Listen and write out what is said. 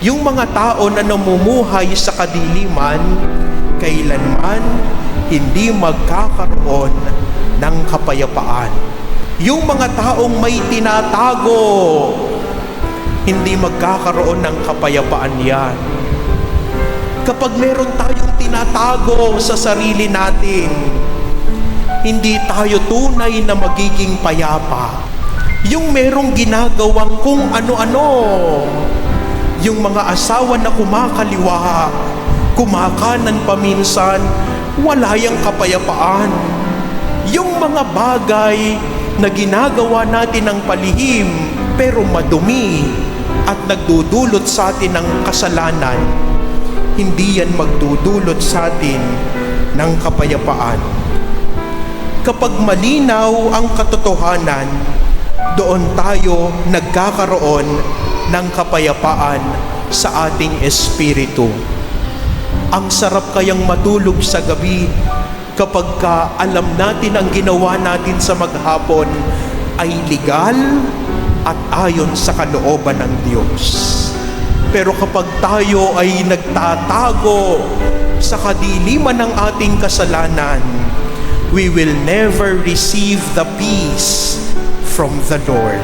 Yung mga tao na namumuhay sa kadiliman, kailanman hindi magkakaroon ng kapayapaan. Yung mga taong may tinatago, hindi magkakaroon ng kapayapaan yan. Kapag meron tayong tinatago sa sarili natin, hindi tayo tunay na magiging payapa. Yung merong ginagawang kung ano-ano, yung mga asawa na kumakaliwa, kumakanan paminsan, wala yang kapayapaan. Yung mga bagay na ginagawa natin ng palihim pero madumi at nagdudulot sa atin ng kasalanan, hindi yan magdudulot sa atin ng kapayapaan. Kapag malinaw ang katotohanan, doon tayo nagkakaroon ng kapayapaan sa ating espiritu. Ang sarap kayang matulog sa gabi kapag alam natin ang ginawa natin sa maghapon ay legal at ayon sa kalooban ng Diyos. Pero kapag tayo ay nagtatago sa kadiliman ng ating kasalanan, we will never receive the peace from the Lord.